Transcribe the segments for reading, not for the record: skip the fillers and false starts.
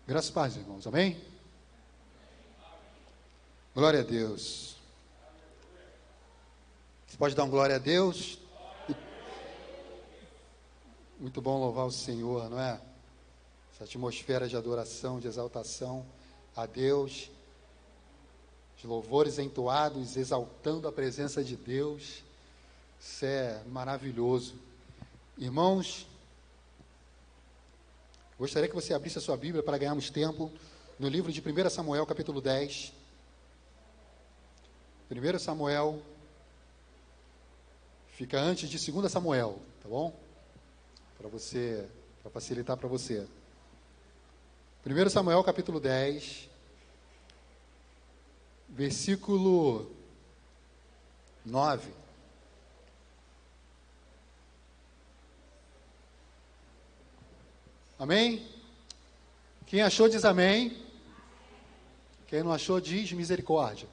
Graças e paz, irmãos. Amém? Glória a Deus. Você pode dar um glória a Deus? Muito bom louvar o Senhor, não é? Essa atmosfera de adoração, de exaltação a Deus, de louvores entoados, exaltando a presença de Deus. Isso é maravilhoso. Irmãos, gostaria que você abrisse a sua Bíblia para ganharmos tempo no livro de 1 Samuel, capítulo 10. 1 Samuel fica antes de 2 Samuel, tá bom? Para facilitar para você. 1 Samuel, capítulo 10, versículo 9. Amém? Quem achou diz amém. Quem não achou diz misericórdia.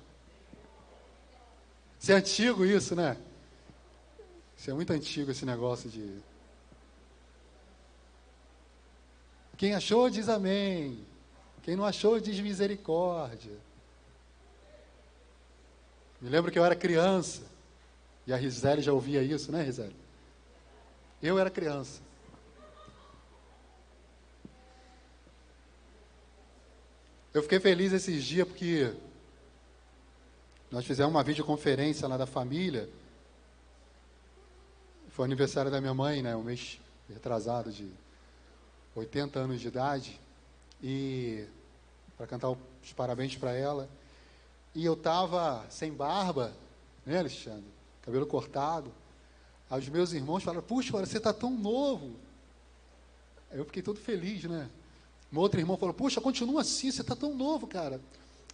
Isso é antigo isso, né? Isso é muito antigo esse negócio de... Quem achou diz amém. Quem não achou diz misericórdia. Me lembro que eu era criança. E a Rizele já ouvia isso, né, Rizele? Eu era criança. Eu fiquei feliz esses dias porque nós fizemos uma videoconferência lá da família. Foi o aniversário da minha mãe, né? Um mês retrasado de 80 anos de idade. E para cantar os parabéns para ela. E eu estava sem barba, né, Alexandre? Cabelo cortado. Aí os meus irmãos falaram, puxa, você está tão novo. Aí eu fiquei todo feliz, né? Meu outro irmão falou, puxa, continua assim, você está tão novo, cara.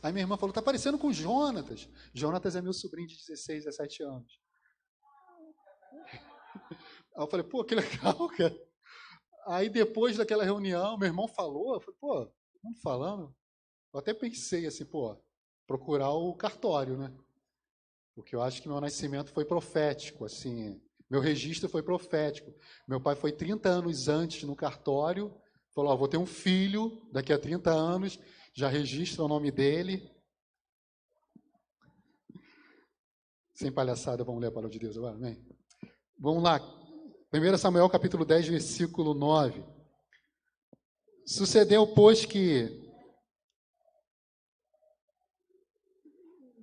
Aí minha irmã falou, está parecendo com o Jonatas. Jonatas é meu sobrinho de 16, 17 anos. Aí eu falei, pô, que legal, cara. Aí depois daquela reunião, meu irmão falou, eu falei, pô, não falando. Eu até pensei assim, pô, procurar o cartório, né? Porque eu acho que meu nascimento foi profético, assim, meu registro foi profético. Meu pai foi 30 anos antes no cartório, falou, ó, vou ter um filho daqui a 30 anos, já registra o nome dele. Sem palhaçada, vamos ler a palavra de Deus agora, amém? Vamos lá, 1 Samuel capítulo 10, versículo 9. Sucedeu, pois, que...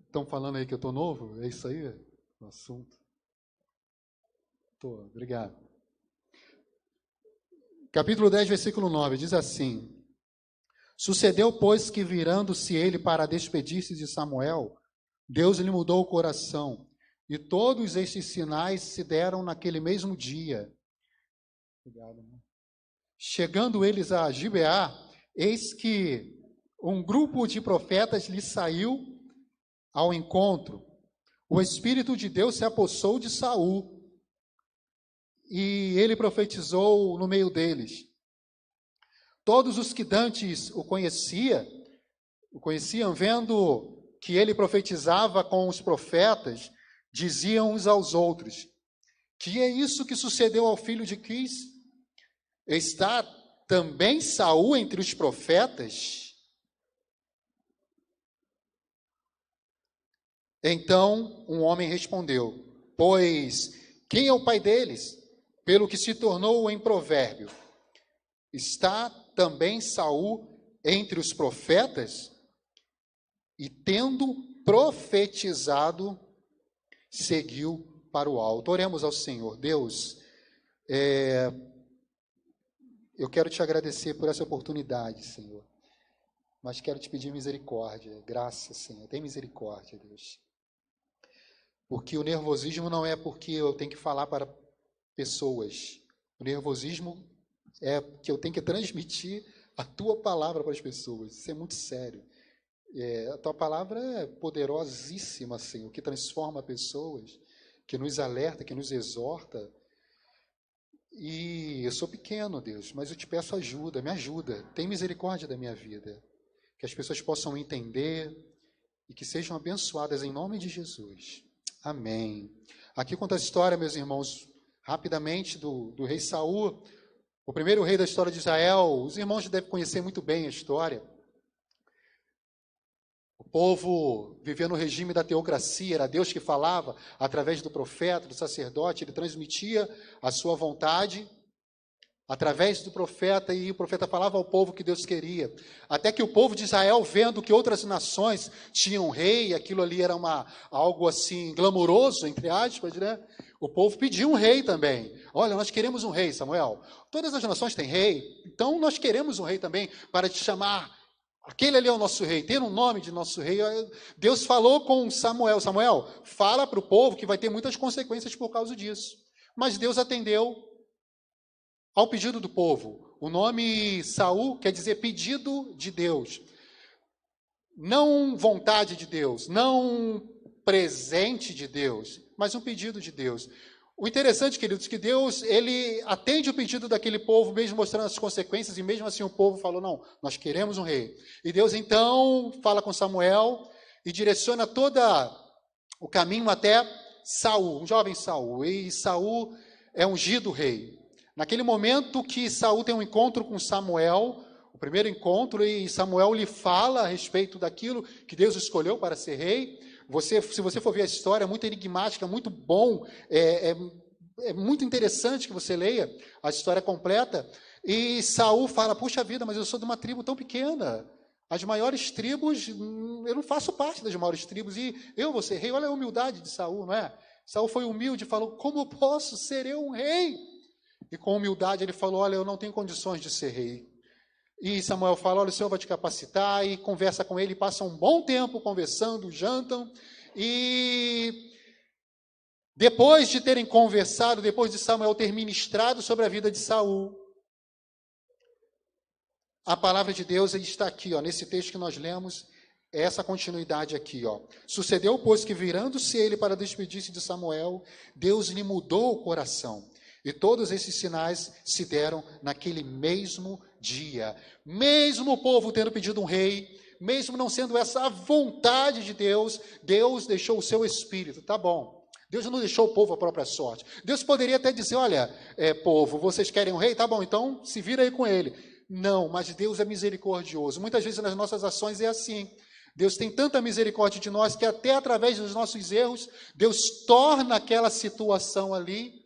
Estão falando aí que eu estou novo? É isso aí o assunto? Estou, obrigado. Capítulo 10, versículo 9, diz assim: Sucedeu, pois, que virando-se ele para despedir-se de Samuel, Deus lhe mudou o coração, e todos estes sinais se deram naquele mesmo dia. Obrigado, irmão. Chegando eles a Gibeá, eis que um grupo de profetas lhe saiu ao encontro. O Espírito de Deus se apossou de Saul, e ele profetizou no meio deles. Todos os que dantes o conheciam, vendo que ele profetizava com os profetas, diziam uns aos outros, que é isso que sucedeu ao filho de Quis? Está também Saul entre os profetas? Então um homem respondeu, pois quem é o pai deles? Pelo que se tornou em provérbio. Está também Saul entre os profetas? E tendo profetizado, seguiu para o alto. Oremos ao Senhor. Deus, eu quero te agradecer por essa oportunidade, Senhor. Mas quero te pedir misericórdia, graça, Senhor. Tem misericórdia, Deus. Porque o nervosismo não é porque eu tenho que falar para pessoas. O nervosismo é que eu tenho que transmitir a tua palavra para as pessoas. Isso é muito sério. A tua palavra é poderosíssima, Senhor, que transforma pessoas, que nos alerta, que nos exorta. E eu sou pequeno, Deus, mas eu te peço ajuda, me ajuda. Tem misericórdia da minha vida. Que as pessoas possam entender e que sejam abençoadas em nome de Jesus. Amém. Aqui conta a história, meus irmãos, rapidamente, do rei Saul. O primeiro rei da história de Israel, os irmãos devem conhecer muito bem a história. O povo vivia no regime da teocracia, era Deus que falava através do profeta, do sacerdote, ele transmitia a sua vontade através do profeta, e o profeta falava ao povo que Deus queria. Até que o povo de Israel, vendo que outras nações tinham um rei, aquilo ali era algo assim glamouroso, entre aspas, né? O povo pediu um rei também. Olha, nós queremos um rei, Samuel. Todas as nações têm rei, então nós queremos um rei também para te chamar. Aquele ali é o nosso rei, ter um nome de nosso rei. Deus falou com Samuel: Samuel, fala para o povo que vai ter muitas consequências por causa disso. Mas Deus atendeu ao pedido do povo. O nome Saul quer dizer pedido de Deus. Não vontade de Deus, não presente de Deus, mas um pedido de Deus. O interessante, queridos, que Deus, ele atende o pedido daquele povo, mesmo mostrando as consequências, e mesmo assim o povo falou: não, nós queremos um rei. E Deus então fala com Samuel e direciona todo o caminho até Saul, um jovem Saul. E Saul é ungido rei. Naquele momento que Saul tem um encontro com Samuel, o primeiro encontro, e Samuel lhe fala a respeito daquilo que Deus escolheu para ser rei. Se você for ver a história, é muito enigmática, muito bom, é muito interessante que você leia a história completa. E Saul fala: puxa vida, mas eu sou de uma tribo tão pequena. As maiores tribos, eu não faço parte das maiores tribos, e eu vou ser rei. Olha a humildade de Saul, não é? Saul foi humilde e falou: como posso ser eu um rei? E com humildade ele falou: olha, eu não tenho condições de ser rei. E Samuel fala: olha, o Senhor vai te capacitar, e conversa com ele, passa um bom tempo conversando, jantam, e depois de terem conversado, depois de Samuel ter ministrado sobre a vida de Saul, a palavra de Deus está aqui, nesse texto que nós lemos, essa continuidade aqui. Sucedeu, pois, que virando-se ele para despedir-se de Samuel, Deus lhe mudou o coração. E todos esses sinais se deram naquele mesmo dia. Mesmo o povo tendo pedido um rei, mesmo não sendo essa a vontade de Deus, Deus deixou o seu espírito. Tá bom. Deus não deixou o povo à própria sorte. Deus poderia até dizer: olha, povo, vocês querem um rei? Tá bom, então se vira aí com ele. Não, mas Deus é misericordioso. Muitas vezes nas nossas ações é assim. Deus tem tanta misericórdia de nós que até através dos nossos erros, Deus torna aquela situação ali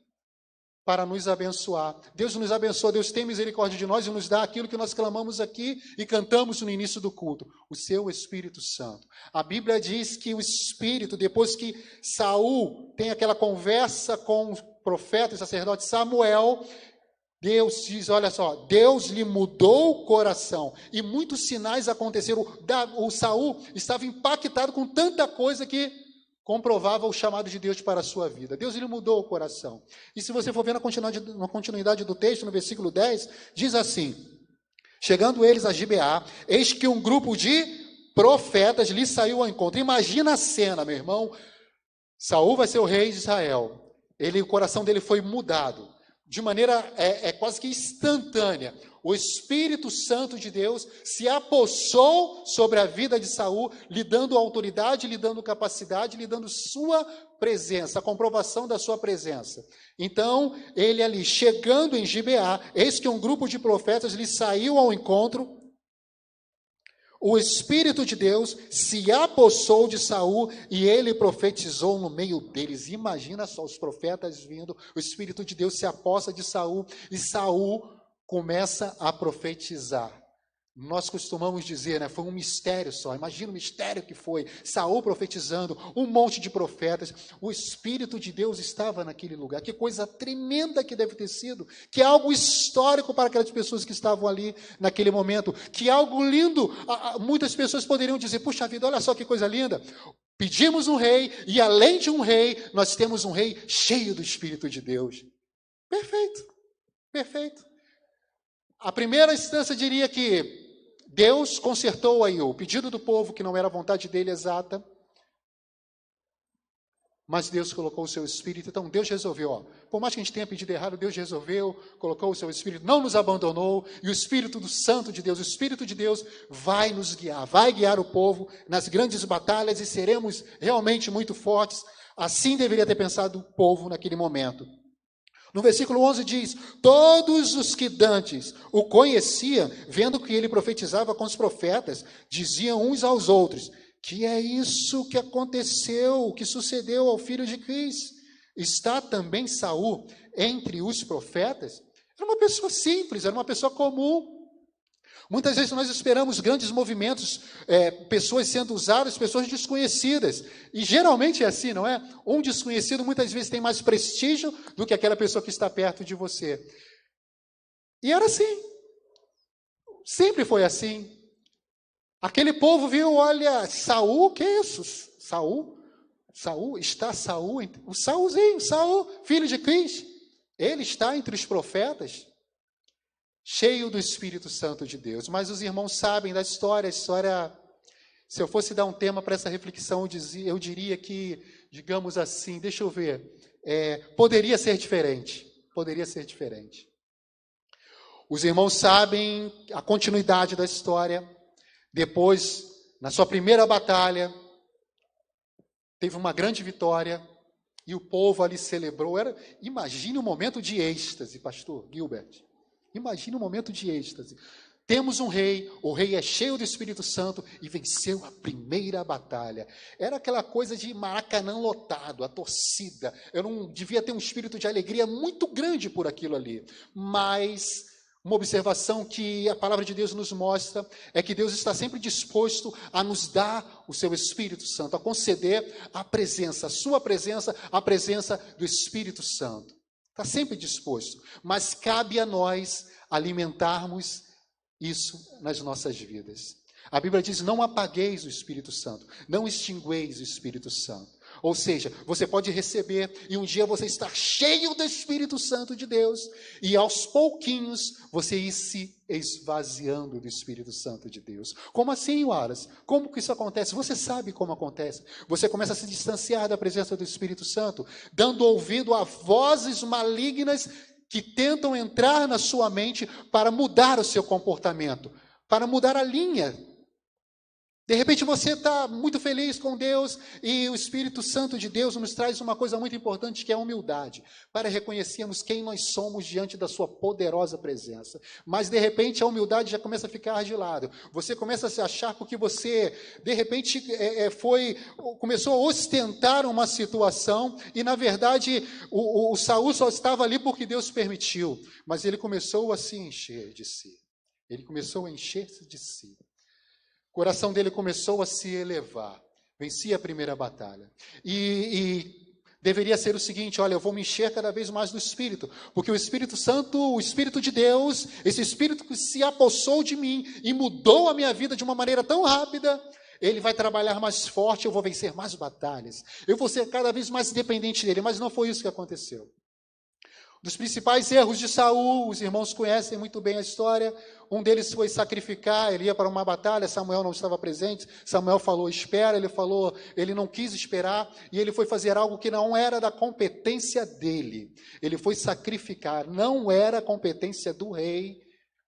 para nos abençoar. Deus nos abençoa, Deus tem misericórdia de nós e nos dá aquilo que nós clamamos aqui e cantamos no início do culto: o seu Espírito Santo. A Bíblia diz que o Espírito, depois que Saul tem aquela conversa com o profeta e sacerdote Samuel, Deus diz: olha só, Deus lhe mudou o coração, e muitos sinais aconteceram. O Saul estava impactado com tanta coisa que comprovava o chamado de Deus para a sua vida. Deus lhe mudou o coração. E se você for ver na continuidade do texto, no versículo 10, diz assim: chegando eles a Gibeá, eis que um grupo de profetas lhe saiu ao encontro. Imagina a cena, meu irmão. Saul vai ser o rei de Israel. O coração dele foi mudado de maneira quase que instantânea. O Espírito Santo de Deus se apossou sobre a vida de Saul, lhe dando autoridade, lhe dando capacidade, lhe dando sua presença, a comprovação da sua presença. Então, ele ali, chegando em Gibeá, eis que um grupo de profetas lhe saiu ao encontro. O Espírito de Deus se apossou de Saul e ele profetizou no meio deles. Imagina só os profetas vindo, o Espírito de Deus se apossa de Saul e Saul começa a profetizar. Nós costumamos dizer, né, foi um mistério só. Imagina o mistério que foi. Saul profetizando, um monte de profetas. O Espírito de Deus estava naquele lugar. Que coisa tremenda que deve ter sido. Que algo histórico para aquelas pessoas que estavam ali naquele momento. Que algo lindo. Muitas pessoas poderiam dizer: puxa vida, olha só que coisa linda. Pedimos um rei e além de um rei, nós temos um rei cheio do Espírito de Deus. Perfeito. Perfeito. A primeira instância diria que Deus consertou aí o pedido do povo, que não era a vontade dele exata, mas Deus colocou o seu Espírito. Então Deus resolveu, por mais que a gente tenha pedido errado, Deus resolveu, colocou o seu Espírito, não nos abandonou, e o Espírito do Santo de Deus, o Espírito de Deus vai nos guiar, vai guiar o povo nas grandes batalhas e seremos realmente muito fortes. Assim deveria ter pensado o povo naquele momento. No versículo 11 diz: todos os que dantes o conheciam, vendo que ele profetizava com os profetas, diziam uns aos outros: que é isso que aconteceu, que sucedeu ao filho de Quis? Está também Saul entre os profetas? Era uma pessoa simples, era uma pessoa comum. Muitas vezes nós esperamos grandes movimentos, pessoas sendo usadas, pessoas desconhecidas. E geralmente é assim, não é? Um desconhecido muitas vezes tem mais prestígio do que aquela pessoa que está perto de você. E era assim. Sempre foi assim. Aquele povo viu, olha, Saul, que é isso? Saul, está Saul, o Saulzinho, Saul, filho de Quis. Ele está entre os profetas, cheio do Espírito Santo de Deus. Mas os irmãos sabem da história, se eu fosse dar um tema para essa reflexão, eu diria que, digamos assim, deixa eu ver, poderia ser diferente. Os irmãos sabem a continuidade da história. Depois, na sua primeira batalha, teve uma grande vitória e o povo ali celebrou. Imagine um momento de êxtase, pastor Gilbert. Imagine um momento de êxtase. Temos um rei, o rei é cheio do Espírito Santo e venceu a primeira batalha. Era aquela coisa de Maracanã lotado, a torcida. Eu não devia ter um espírito de alegria muito grande por aquilo ali. Mas uma observação que a palavra de Deus nos mostra é que Deus está sempre disposto a nos dar o seu Espírito Santo, a conceder a presença, a sua presença, a presença do Espírito Santo. Está sempre disposto, mas cabe a nós alimentarmos isso nas nossas vidas. A Bíblia diz: não apagueis o Espírito Santo, não extingueis o Espírito Santo. Ou seja, você pode receber e um dia você estar cheio do Espírito Santo de Deus e aos pouquinhos você ir se esvaziando do Espírito Santo de Deus. Como assim, Wallace? Como que isso acontece? Você sabe como acontece. Você começa a se distanciar da presença do Espírito Santo, dando ouvido a vozes malignas que tentam entrar na sua mente para mudar o seu comportamento, para mudar a linha. De repente você está muito feliz com Deus e o Espírito Santo de Deus nos traz uma coisa muito importante, que é a humildade, para reconhecermos quem nós somos diante da sua poderosa presença. Mas de repente a humildade já começa a ficar de lado. Você começa a se achar porque você, de repente, começou a ostentar uma situação e, na verdade, o Saul só estava ali porque Deus permitiu. Mas ele começou a se encher de si. Ele começou a encher-se de si. O coração dele começou a se elevar. Venci a primeira batalha. E deveria ser o seguinte: olha, eu vou me encher cada vez mais do Espírito, porque o Espírito Santo, o Espírito de Deus, esse Espírito que se apossou de mim e mudou a minha vida de uma maneira tão rápida, ele vai trabalhar mais forte, eu vou vencer mais batalhas. Eu vou ser cada vez mais dependente dele, mas não foi isso que aconteceu. Um dos principais erros de Saul, os irmãos conhecem muito bem a história. Um deles foi sacrificar, ele ia para uma batalha, Samuel não estava presente, Samuel falou, espera, ele não quis esperar, e ele foi fazer algo que não era da competência dele. Ele foi sacrificar, não era competência do rei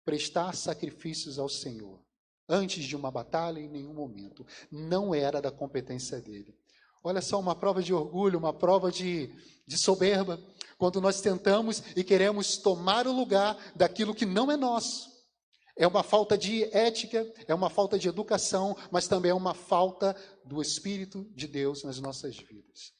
prestar sacrifícios ao Senhor. Antes de uma batalha, em nenhum momento. Não era da competência dele. Olha só, uma prova de orgulho, uma prova de soberba, quando nós tentamos e queremos tomar o lugar daquilo que não é nosso. É uma falta de ética, é uma falta de educação, mas também é uma falta do Espírito de Deus nas nossas vidas.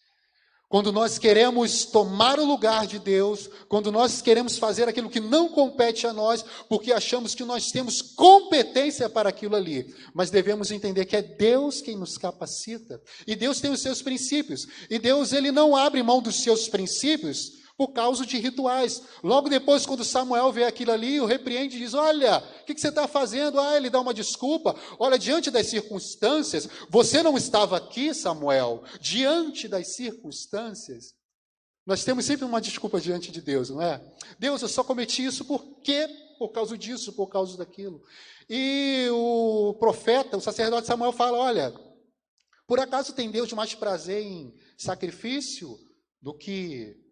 Quando nós queremos tomar o lugar de Deus, quando nós queremos fazer aquilo que não compete a nós, porque achamos que nós temos competência para aquilo ali, mas devemos entender que é Deus quem nos capacita, e Deus tem os seus princípios, e Deus ele não abre mão dos seus princípios por causa de rituais. Logo depois, quando Samuel vê aquilo ali, o repreende e diz: olha, o que você está fazendo? Ele dá uma desculpa. Olha, diante das circunstâncias, você não estava aqui, Samuel. Diante das circunstâncias, nós temos sempre uma desculpa diante de Deus, não é? Deus, eu só cometi isso porque, por causa disso, por causa daquilo. E o profeta, o sacerdote Samuel fala: olha, por acaso tem Deus mais prazer em sacrifício do que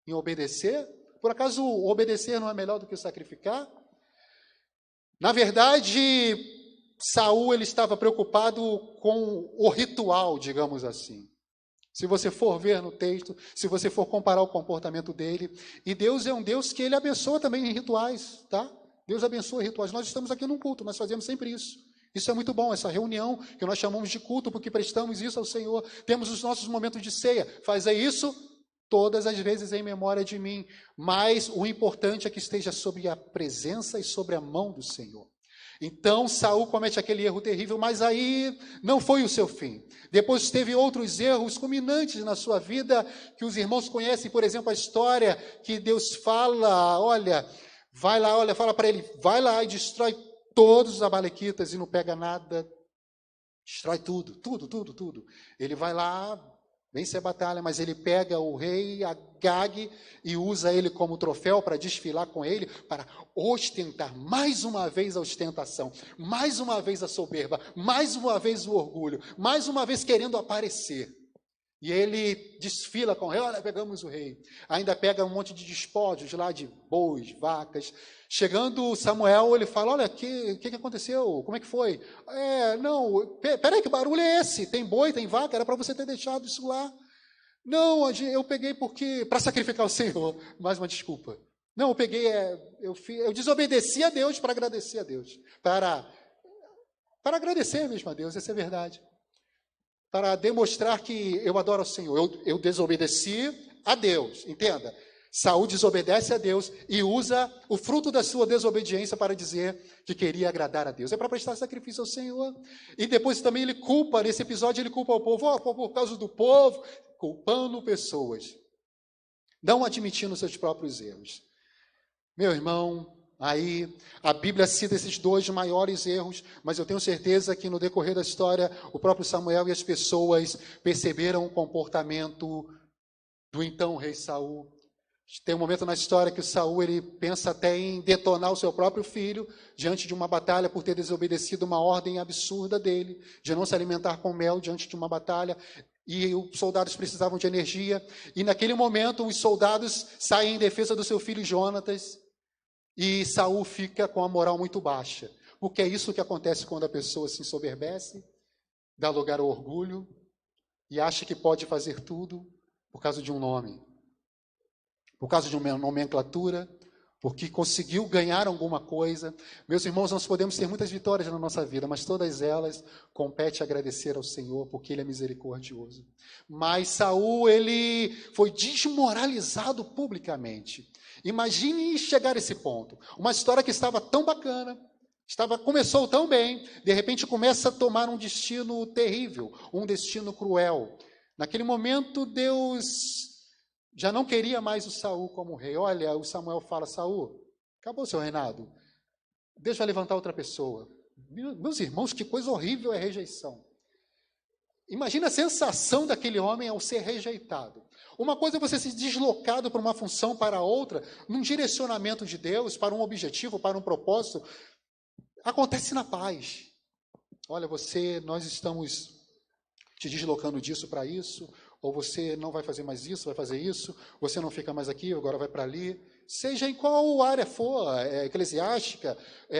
em obedecer? Por acaso obedecer não é melhor do que sacrificar? Na verdade, Saul ele estava preocupado com o ritual, digamos assim. Se você for ver no texto, se você for comparar o comportamento dele, e Deus é um Deus que ele abençoa também em rituais, tá? Deus abençoa em rituais. Nós estamos aqui num culto, nós fazemos sempre isso. Isso é muito bom, essa reunião que nós chamamos de culto, porque prestamos isso ao Senhor. Temos os nossos momentos de ceia. Fazer isso todas as vezes em memória de mim. Mas o importante é que esteja sobre a presença e sobre a mão do Senhor. Então Saul comete aquele erro terrível, mas aí não foi o seu fim. Depois teve outros erros culminantes na sua vida, que os irmãos conhecem, por exemplo, a história que Deus fala, olha, vai lá, olha, fala para ele, vai lá e destrói todos os amalequitas e não pega nada, destrói tudo. Ele vai lá, vence a batalha, mas ele pega o rei Agag e usa ele como troféu para desfilar com ele, para ostentar mais uma vez a ostentação, mais uma vez a soberba, mais uma vez o orgulho, mais uma vez querendo aparecer. E ele desfila com o rei, olha, pegamos o rei. Ainda pega um monte de despojos lá de bois, vacas. Chegando Samuel, ele fala, olha, o que aconteceu? Como é que foi? Não, peraí, que barulho é esse? Tem boi, tem vaca, era para você ter deixado isso lá. Não, eu peguei para sacrificar o Senhor. Mais uma desculpa. Não, eu peguei, eu desobedeci a Deus para agradecer a Deus. Para agradecer mesmo a Deus, essa é a verdade. Para demonstrar que eu adoro ao Senhor. Eu desobedeci a Deus, entenda. Saul desobedece a Deus e usa o fruto da sua desobediência para dizer que queria agradar a Deus. É para prestar sacrifício ao Senhor. E depois também ele culpa, nesse episódio ele culpa o povo, por causa do povo, culpando pessoas. Não admitindo seus próprios erros. Meu irmão, aí a Bíblia cita esses dois maiores erros, mas eu tenho certeza que no decorrer da história, o próprio Samuel e as pessoas perceberam o comportamento do então rei Saul. Tem um momento na história que o Saul ele pensa até em detonar o seu próprio filho diante de uma batalha por ter desobedecido uma ordem absurda dele, de não se alimentar com mel diante de uma batalha, e os soldados precisavam de energia, e naquele momento os soldados saem em defesa do seu filho Jonatas, e Saul fica com a moral muito baixa, porque é isso que acontece quando a pessoa se ensoberbece, dá lugar ao orgulho, e acha que pode fazer tudo por causa de um nome. Por causa de uma nomenclatura, porque conseguiu ganhar alguma coisa. Meus irmãos, nós podemos ter muitas vitórias na nossa vida, mas todas elas compete agradecer ao Senhor, porque Ele é misericordioso. Mas Saul, ele foi desmoralizado publicamente. Imagine chegar a esse ponto. Uma história que estava tão bacana, começou tão bem, de repente começa a tomar um destino terrível, um destino cruel. Naquele momento, Deus já não queria mais o Saul como rei. Olha, o Samuel fala, Saul, acabou o seu reinado. Deixa eu levantar outra pessoa. Meus irmãos, que coisa horrível é rejeição. Imagina a sensação daquele homem ao ser rejeitado. Uma coisa é você ser deslocado para uma função para outra, num direcionamento de Deus, para um objetivo, para um propósito. Acontece na paz. Olha, nós estamos te deslocando disso para isso, ou você não vai fazer mais isso, vai fazer isso, você não fica mais aqui, agora vai para ali. Seja em qual área for, eclesiástica,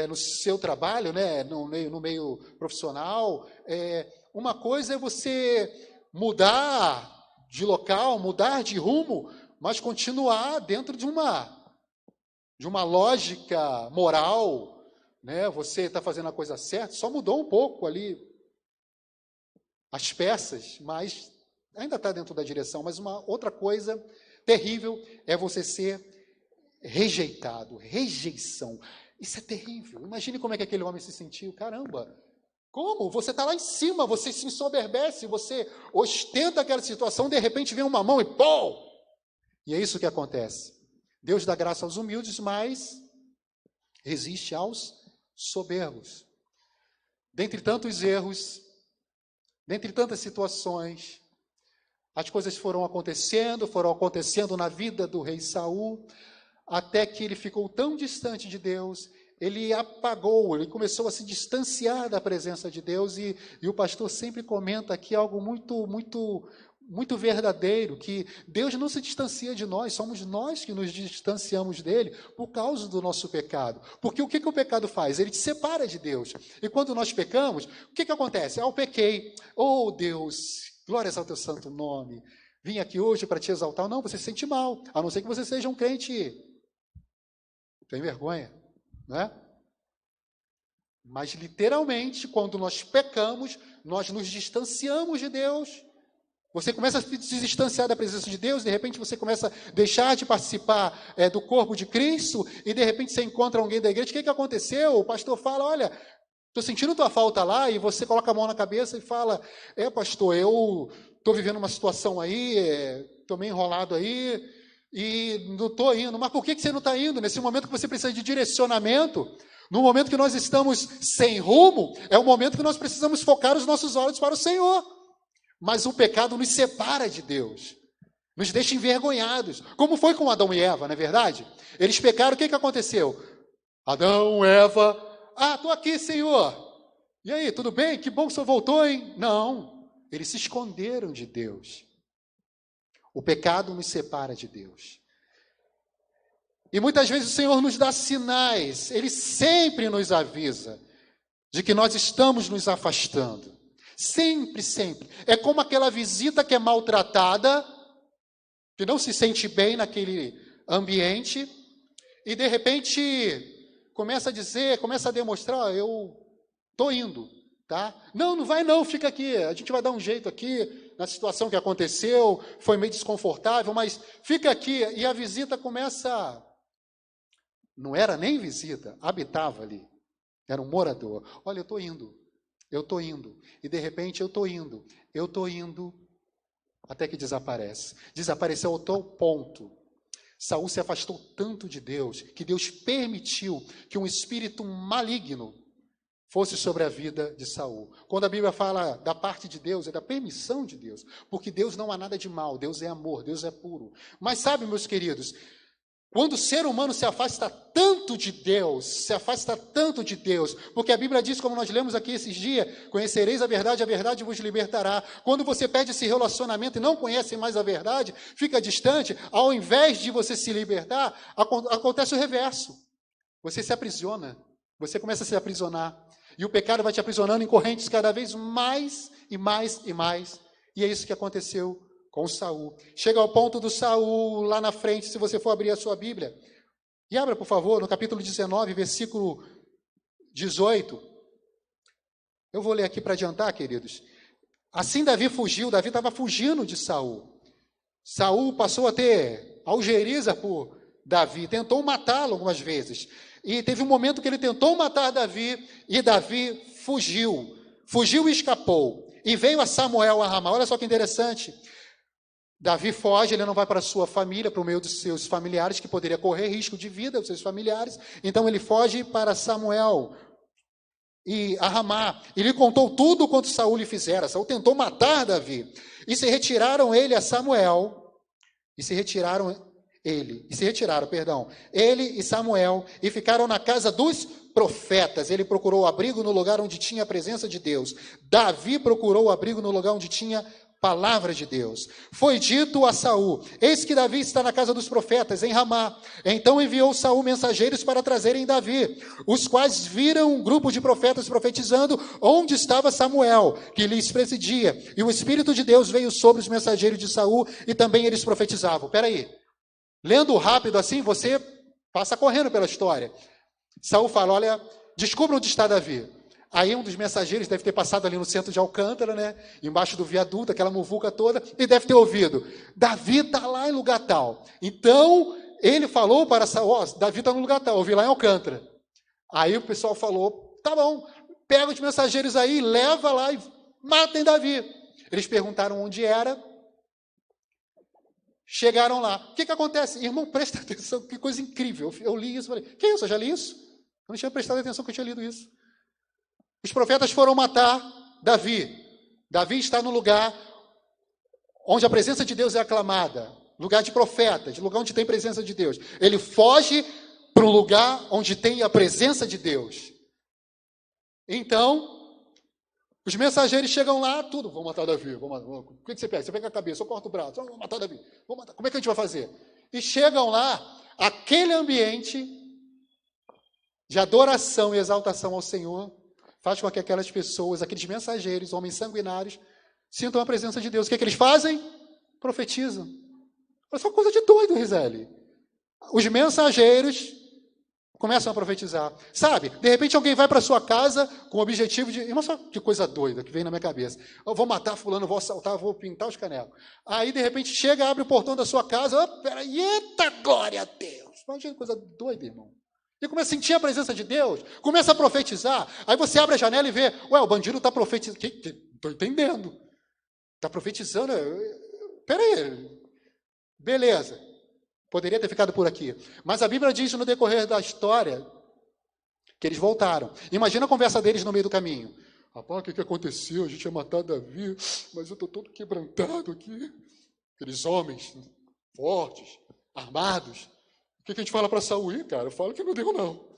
no seu trabalho, né, no meio profissional. Uma coisa é você mudar de local, mudar de rumo, mas continuar dentro de uma lógica moral. Né? Você está fazendo a coisa certa, só mudou um pouco ali as peças, mas ainda está dentro da direção. Mas uma outra coisa terrível é você ser rejeitado, rejeição. Isso é terrível. Imagine como é que aquele homem se sentiu. Caramba, como? Você está lá em cima, você se ensoberbece, você ostenta aquela situação, de repente vem uma mão e pô! E é isso que acontece. Deus dá graça aos humildes, mas resiste aos soberbos. Dentre tantos erros, dentre tantas situações, as coisas foram acontecendo na vida do rei Saul, até que ele ficou tão distante de Deus, ele ele começou a se distanciar da presença de Deus, e o pastor sempre comenta aqui algo muito verdadeiro, que Deus não se distancia de nós, somos nós que nos distanciamos dele por causa do nosso pecado. Porque o que o pecado faz? Ele te separa de Deus. E quando nós pecamos, o que acontece? Eu pequei. Oh, Deus, glórias ao teu santo nome. Vim aqui hoje para te exaltar. Não, você se sente mal, a não ser que você seja um crente. Tem vergonha, não é? Mas literalmente, quando nós pecamos, nós nos distanciamos de Deus. Você começa a se distanciar da presença de Deus, de repente você começa a deixar de participar do corpo de Cristo, e de repente você encontra alguém da igreja. O que aconteceu? O pastor fala, olha, estou sentindo tua falta lá, e você coloca a mão na cabeça e fala, pastor, eu estou vivendo uma situação aí, estou meio enrolado aí, e não estou indo. Mas por que você não está indo? Nesse momento que você precisa de direcionamento, no momento que nós estamos sem rumo, é o momento que nós precisamos focar os nossos olhos para o Senhor. Mas o pecado nos separa de Deus, nos deixa envergonhados, como foi com Adão e Eva, não é verdade? Eles pecaram, o que aconteceu? Adão, Eva, estou aqui, Senhor. E aí, tudo bem? Que bom que o Senhor voltou, hein? Não, eles se esconderam de Deus. O pecado nos separa de Deus. E muitas vezes o Senhor nos dá sinais, Ele sempre nos avisa de que nós estamos nos afastando. Sempre, sempre. É como aquela visita que é maltratada, que não se sente bem naquele ambiente, e de repente começa a dizer, começa a demonstrar, eu estou indo, tá? Não vai não, fica aqui, a gente vai dar um jeito aqui, na situação que aconteceu, foi meio desconfortável, mas fica aqui, e a visita começa, não era nem visita, habitava ali, era um morador. Olha, eu estou indo, e de repente eu estou indo, até que desaparece. Desapareceu ao tal ponto. Saul se afastou tanto de Deus, que Deus permitiu que um espírito maligno fosse sobre a vida de Saul. Quando a Bíblia fala da parte de Deus, é da permissão de Deus, porque Deus não há nada de mal, Deus é amor, Deus é puro. Mas sabe, meus queridos, quando o ser humano se afasta tanto de Deus, porque a Bíblia diz, como nós lemos aqui esses dias, conhecereis a verdade vos libertará. Quando você perde esse relacionamento e não conhece mais a verdade, fica distante, ao invés de você se libertar, acontece o reverso. Você se aprisiona, você começa a se aprisionar, e o pecado vai te aprisionando em correntes cada vez mais e mais e mais, e é isso que aconteceu com Saul. Chega ao ponto do Saul, lá na frente, se você for abrir a sua Bíblia. E abra, por favor, no capítulo 19, versículo 18. Eu vou ler aqui para adiantar, queridos. Assim Davi fugiu, Davi estava fugindo de Saul. Saul passou a ter algeriza por Davi, tentou matá-lo algumas vezes. E teve um momento que ele tentou matar Davi, e Davi fugiu e escapou. E veio a Samuel a Ramá. Olha só que interessante. Davi foge, ele não vai para a sua família, para o meio dos seus familiares, que poderia correr risco de vida, os seus familiares. Então ele foge para Samuel e a Ramá. Ele contou tudo quanto Saul lhe fizera. Saul tentou matar Davi. E se retiraram ele e Samuel, e ficaram na casa dos profetas. Ele procurou abrigo no lugar onde tinha a presença de Deus. Davi procurou abrigo no lugar onde tinha palavra de Deus. Foi dito a Saul: eis que Davi está na casa dos profetas, em Ramá. Então enviou Saul mensageiros para trazerem Davi, os quais viram um grupo de profetas profetizando onde estava Samuel, que lhes presidia. E o Espírito de Deus veio sobre os mensageiros de Saul, e também eles profetizavam. Peraí, lendo rápido assim, você passa correndo pela história. Saul fala: olha, descubra onde está Davi. Aí um dos mensageiros deve ter passado ali no centro de Alcântara, né? Embaixo do viaduto, aquela muvuca toda, e deve ter ouvido: Davi está lá em lugar tal. Então, ele falou para Saul: Davi está no lugar tal, eu vi lá em Alcântara. Aí o pessoal falou: tá bom, pega os mensageiros aí, leva lá e matem Davi. Eles perguntaram onde era, chegaram lá. O que acontece? Irmão, presta atenção, que coisa incrível. Eu li isso e falei: que isso, eu já li isso? Eu não tinha prestado atenção que eu tinha lido isso. Os profetas foram matar Davi. Davi está no lugar onde a presença de Deus é aclamada, lugar de profetas, lugar onde tem presença de Deus. Ele foge para um lugar onde tem a presença de Deus. Então, os mensageiros chegam lá, tudo, vou matar Davi. O que você pega? Você pega a cabeça, eu corto o braço, vou matar Davi. Como é que a gente vai fazer? E chegam lá, aquele ambiente de adoração e exaltação ao Senhor, faz com que aquelas pessoas, aqueles mensageiros, homens sanguinários, sintam a presença de Deus. O que eles fazem? Profetizam. Olha só, coisa de doido, Rizeli. Os mensageiros começam a profetizar. Sabe, de repente alguém vai para sua casa com o objetivo de... Olha só que coisa doida que vem na minha cabeça. Eu vou matar fulano, vou assaltar, vou pintar os canelos. Aí, de repente, chega, abre o portão da sua casa. Oh, peraí, eita, glória a Deus. Imagina que coisa doida, irmão. E começa a sentir a presença de Deus, começa a profetizar. Aí você abre a janela e vê, ué, o bandido está profetizando. Estou entendendo. Está profetizando. Peraí. Beleza. Poderia ter ficado por aqui. Mas a Bíblia diz no decorrer da história que eles voltaram. Imagina a conversa deles no meio do caminho. Rapaz, o que aconteceu? A gente ia matar Davi, mas eu estou todo quebrantado aqui. Aqueles homens fortes, armados. O que a gente fala para Saul? Ih, cara, eu falo que não deu, não.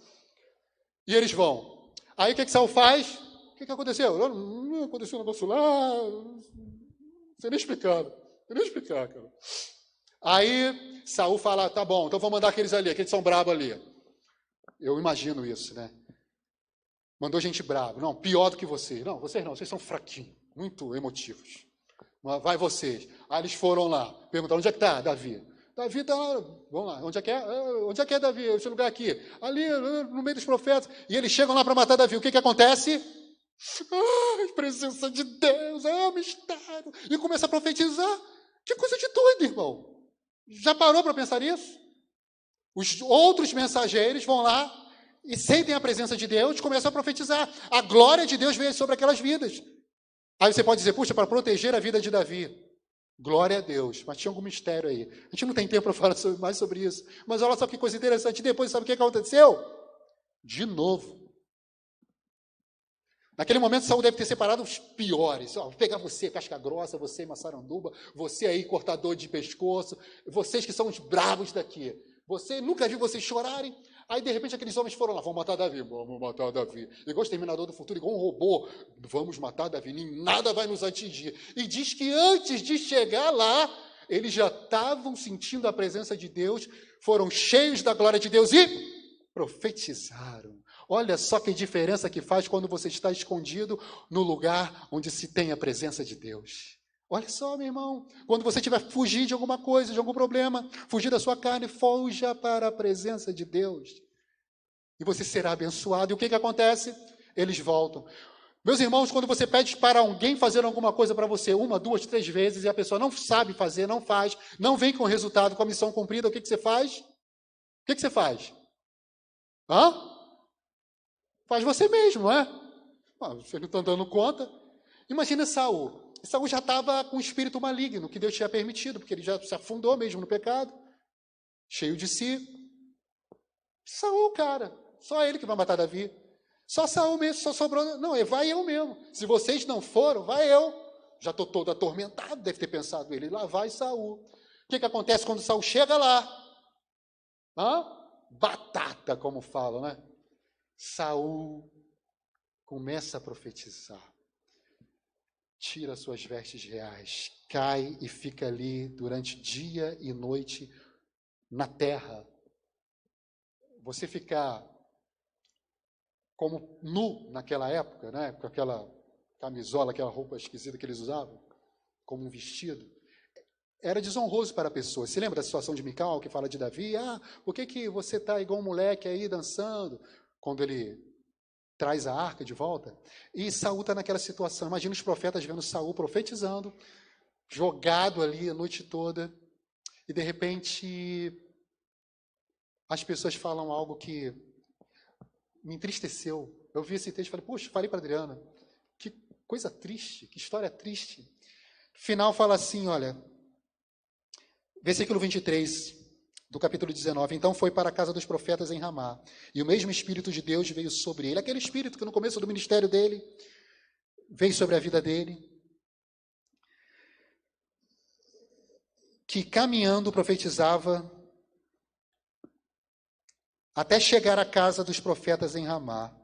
E eles vão. Aí o que Saul faz? O que aconteceu? Não aconteceu um negócio lá. Não sei nem explicar. Não sei nem explicar, cara. Aí Saul fala, tá bom, então vou mandar aqueles ali, aqueles são bravos ali. Eu imagino isso, né? Mandou gente brava. Não, pior do que vocês. Não, vocês são fraquinhos, muito emotivos. Vai vocês. Aí eles foram lá, perguntaram, onde é que está Davi? Davi está lá, vamos lá, onde é que é Davi? Esse lugar aqui. Ali, no meio dos profetas. E eles chegam lá para matar Davi. O que acontece? A presença de Deus, mistério. E começa a profetizar. Que coisa de doido, irmão. Já parou para pensar nisso? Os outros mensageiros vão lá e sentem a presença de Deus e começam a profetizar. A glória de Deus veio sobre aquelas vidas. Aí você pode dizer, puxa, para proteger a vida de Davi. Glória a Deus. Mas tinha algum mistério aí. A gente não tem tempo para falar mais sobre isso. Mas olha só que coisa interessante. Depois, sabe o que aconteceu? De novo. Naquele momento, Saul deve ter separado os piores. Vou pegar você, casca grossa, você, maçaranduba, você aí, cortador de pescoço, vocês que são os bravos daqui. Você, nunca vi vocês chorarem. Aí, de repente, aqueles homens foram lá, vamos matar Davi, vamos matar Davi. Igual o Exterminador do Futuro, igual um robô, vamos matar Davi, nem nada vai nos atingir. E diz que antes de chegar lá, eles já estavam sentindo a presença de Deus, foram cheios da glória de Deus e profetizaram. Olha só que diferença que faz quando você está escondido no lugar onde se tem a presença de Deus. Olha só, meu irmão, quando você tiver fugir de alguma coisa, de algum problema, fugir da sua carne, fuja para a presença de Deus. E você será abençoado. E o que acontece? Eles voltam. Meus irmãos, quando você pede para alguém fazer alguma coisa para você, 1, 2, 3 vezes, e a pessoa não sabe fazer, não faz, não vem com o resultado, com a missão cumprida, o que você faz? O que você faz? Faz você mesmo, não é? Você não está dando conta. Imagina Saul. Saul já estava com um espírito maligno, que Deus tinha permitido, porque ele já se afundou mesmo no pecado, cheio de si. Saul, cara, só ele que vai matar Davi. Só Saul mesmo, só sobrou. Não, vai eu mesmo. Se vocês não foram, vai eu. Já estou todo atormentado, deve ter pensado ele. Lá vai Saul. O que acontece quando Saul chega lá? Batata, como falam, né? Saul começa a profetizar. Tira suas vestes reais, cai e fica ali durante dia e noite na terra. Você ficar como nu naquela época, né, com aquela camisola, aquela roupa esquisita que eles usavam, como um vestido, era desonroso para a pessoa. Se lembra da situação de Mical, que fala de Davi? Por que você está igual um moleque aí dançando? Quando ele traz a arca de volta. E Saul está naquela situação. Imagina os profetas vendo Saul profetizando, jogado ali a noite toda, e de repente as pessoas falam algo que me entristeceu. Eu vi esse texto e falei, puxa, falei para a Adriana, que coisa triste, que história triste. Final fala assim, olha, versículo 23 do capítulo 19, então foi para a casa dos profetas em Ramá, e o mesmo Espírito de Deus veio sobre ele, aquele Espírito que no começo do ministério dele, veio sobre a vida dele, que caminhando profetizava, até chegar à casa dos profetas em Ramá.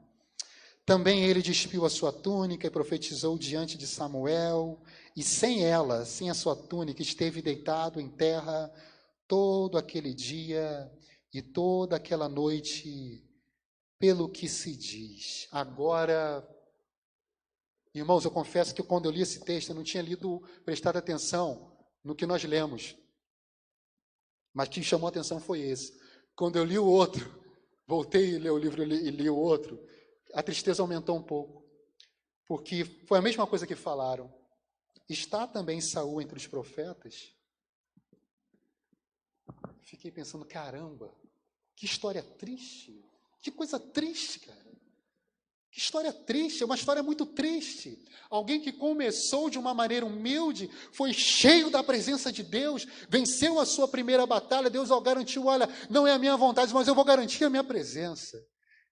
Também ele despiu a sua túnica e profetizou diante de Samuel, e sem ela, sem a sua túnica, esteve deitado em terra todo aquele dia e toda aquela noite, pelo que se diz. Agora, Irmãos, eu confesso que quando eu li esse texto, eu não tinha prestado atenção no que nós lemos. Mas o que chamou a atenção foi esse. Quando eu li o outro, voltei a ler o livro e li o outro, a tristeza aumentou um pouco. Porque foi a mesma coisa que falaram. Está também Saul entre os profetas? Fiquei pensando, caramba, que história triste. Que coisa triste, cara. Que história triste, é uma história muito triste. Alguém que começou de uma maneira humilde, foi cheio da presença de Deus, venceu a sua primeira batalha, Deus garantiu, olha, não é a minha vontade, mas eu vou garantir a minha presença.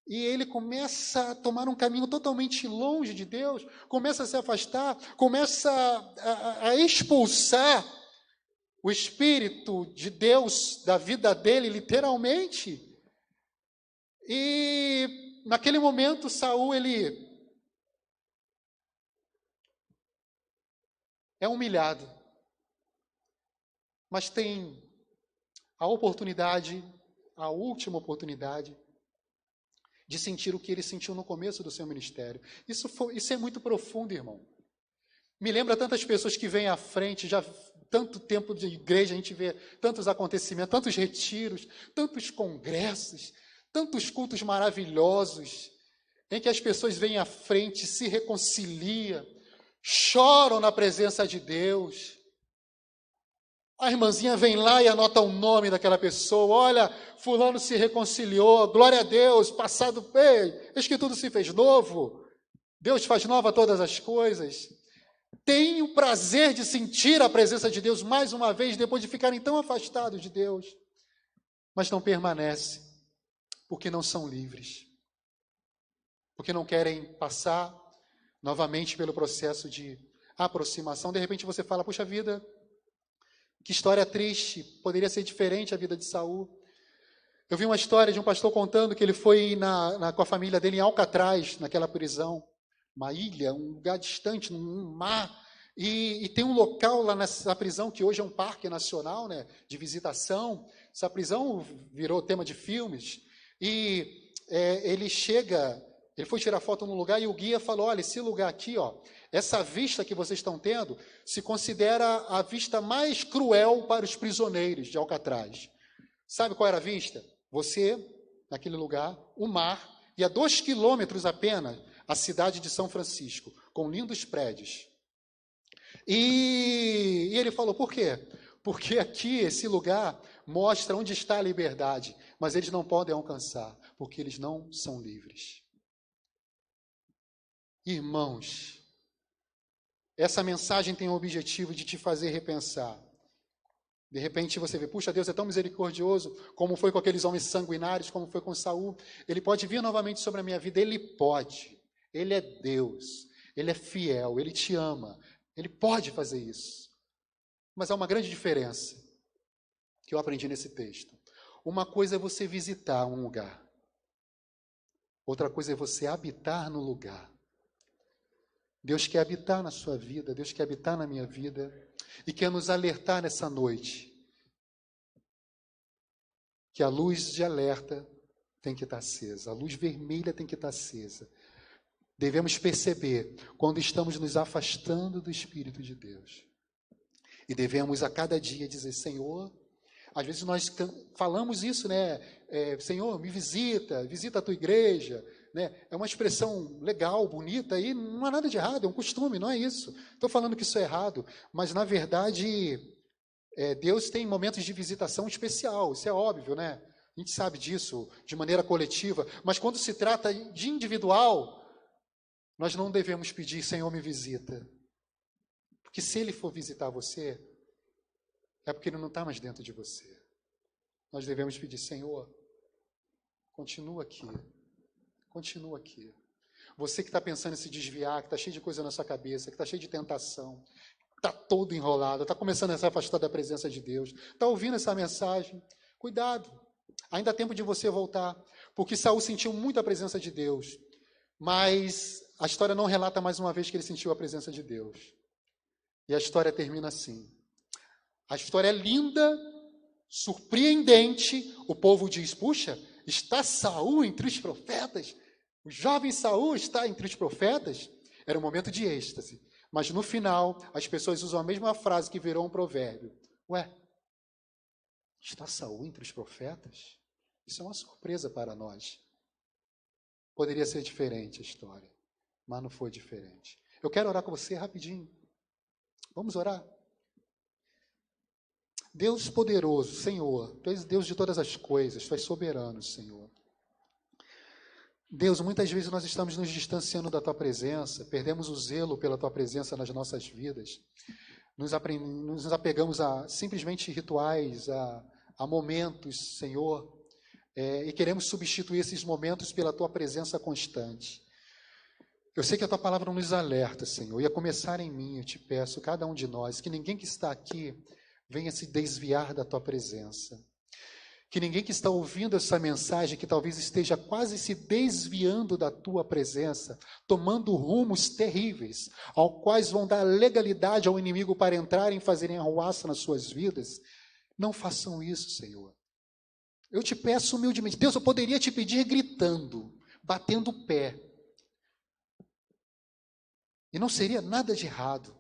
E ele começa a tomar um caminho totalmente longe de Deus, começa a se afastar, começa a expulsar o Espírito de Deus da vida dele, literalmente. E naquele momento, Saul, ele é humilhado, mas tem a oportunidade, a última oportunidade, de sentir o que ele sentiu no começo do seu ministério. Isso é muito profundo, irmão. Me lembra tantas pessoas que vêm à frente, já tanto tempo de igreja, a gente vê tantos acontecimentos, tantos retiros, tantos congressos, tantos cultos maravilhosos, em que as pessoas vêm à frente, se reconciliam, choram na presença de Deus. A irmãzinha vem lá e anota o nome daquela pessoa. Olha, fulano se reconciliou, glória a Deus, passado, eis que tudo se fez novo. Deus faz nova todas as coisas. Tem o prazer de sentir a presença de Deus mais uma vez, depois de ficarem tão afastados de Deus. Mas não permanecem, porque não são livres. Porque não querem passar novamente pelo processo de aproximação. De repente você fala, puxa vida, que história triste, poderia ser diferente a vida de Saul. Eu vi uma história de um pastor contando que ele foi com a família dele em Alcatraz, naquela prisão, uma ilha, um lugar distante, num mar, e tem um local lá nessa prisão que hoje é um parque nacional, né, de visitação. Essa prisão virou tema de filmes, e ele foi tirar foto num lugar e o guia falou, olha, esse lugar aqui, ó, essa vista que vocês estão tendo, se considera a vista mais cruel para os prisioneiros de Alcatraz. Sabe qual era a vista? Você, naquele lugar, o mar, e a 2 quilômetros apenas, a cidade de São Francisco, com lindos prédios. E ele falou, por quê? Porque aqui, esse lugar, mostra onde está a liberdade, mas eles não podem alcançar, porque eles não são livres. Irmãos, essa mensagem tem o objetivo de te fazer repensar. De repente você vê, puxa, Deus é tão misericordioso, como foi com aqueles homens sanguinários, como foi com Saul. Ele pode vir novamente sobre a minha vida, ele pode. Ele é Deus, ele é fiel, ele te ama. Ele pode fazer isso. Mas há uma grande diferença que eu aprendi nesse texto. Uma coisa é você visitar um lugar. Outra coisa é você habitar no lugar. Deus quer habitar na sua vida, Deus quer habitar na minha vida e quer nos alertar nessa noite que a luz de alerta tem que estar acesa, a luz vermelha tem que estar acesa. Devemos perceber quando estamos nos afastando do Espírito de Deus. E devemos a cada dia dizer, Senhor, às vezes nós falamos isso, né? Senhor, me visita a tua igreja, né? É uma expressão legal, bonita, e não há nada de errado, é um costume, não é isso. Estou falando que isso é errado, mas na verdade, Deus tem momentos de visitação especial, isso é óbvio, né? A gente sabe disso de maneira coletiva, mas quando se trata de individual, nós não devemos pedir, Senhor, me visita. Porque se Ele for visitar você, é porque Ele não está mais dentro de você. Nós devemos pedir, Senhor, continua aqui. Continua aqui. Você que está pensando em se desviar, que está cheio de coisa na sua cabeça, que está cheio de tentação, está todo enrolado, está começando a se afastar da presença de Deus, está ouvindo essa mensagem, cuidado. Ainda há tempo de você voltar, porque Saul sentiu muito a presença de Deus, mas a história não relata mais uma vez que ele sentiu a presença de Deus. E a história termina assim. A história é linda, surpreendente. O povo diz, puxa, está Saul entre os profetas? O jovem Saul está entre os profetas? Era um momento de êxtase. Mas no final, as pessoas usam a mesma frase que virou um provérbio. Ué, está Saul entre os profetas? Isso é uma surpresa para nós. Poderia ser diferente a história, mas não foi diferente. Eu quero orar com você rapidinho. Vamos orar? Deus poderoso, Senhor, Tu és Deus de todas as coisas, Tu és soberano, Senhor. Deus, muitas vezes nós estamos nos distanciando da Tua presença, perdemos o zelo pela Tua presença nas nossas vidas, nos apegamos a simplesmente rituais, a momentos, Senhor, e queremos substituir esses momentos pela Tua presença constante. Eu sei que a Tua palavra nos alerta, Senhor, e a começar em mim, eu te peço, cada um de nós, que ninguém que está aqui venha se desviar da Tua presença. Que ninguém que está ouvindo essa mensagem, que talvez esteja quase se desviando da Tua presença, tomando rumos terríveis, ao quais vão dar legalidade ao inimigo para entrarem e fazerem arruaça nas suas vidas, não façam isso, Senhor. Eu te peço humildemente. Deus, eu poderia te pedir gritando, batendo o pé. E não seria nada de errado.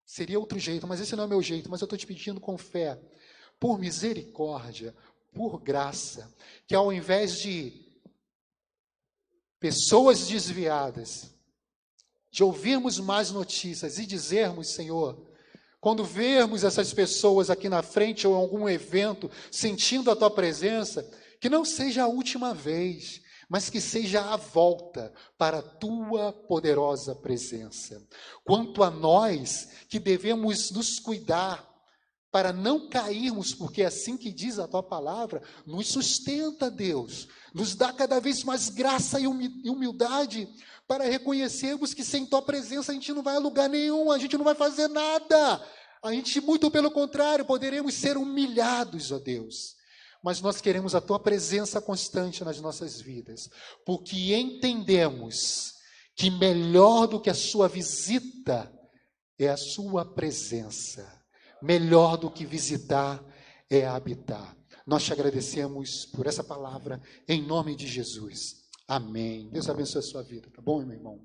Seria outro jeito, mas esse não é o meu jeito. Mas eu estou te pedindo com fé, por misericórdia, por graça, que ao invés de pessoas desviadas, de ouvirmos más notícias e dizermos, Senhor, quando vermos essas pessoas aqui na frente ou em algum evento, sentindo a Tua presença, que não seja a última vez, mas que seja a volta para a Tua poderosa presença. Quanto a nós, que devemos nos cuidar para não cairmos, porque é assim que diz a Tua palavra, nos sustenta, Deus, nos dá cada vez mais graça e humildade para reconhecermos que sem Tua presença a gente não vai a lugar nenhum, a gente não vai fazer nada, a gente, muito pelo contrário, poderemos ser humilhados, ó Deus. Mas nós queremos a Tua presença constante nas nossas vidas, porque entendemos que melhor do que a Sua visita é a Sua presença. Melhor do que visitar é habitar. Nós te agradecemos por essa palavra, em nome de Jesus. Amém. Deus abençoe a sua vida, tá bom, meu irmão?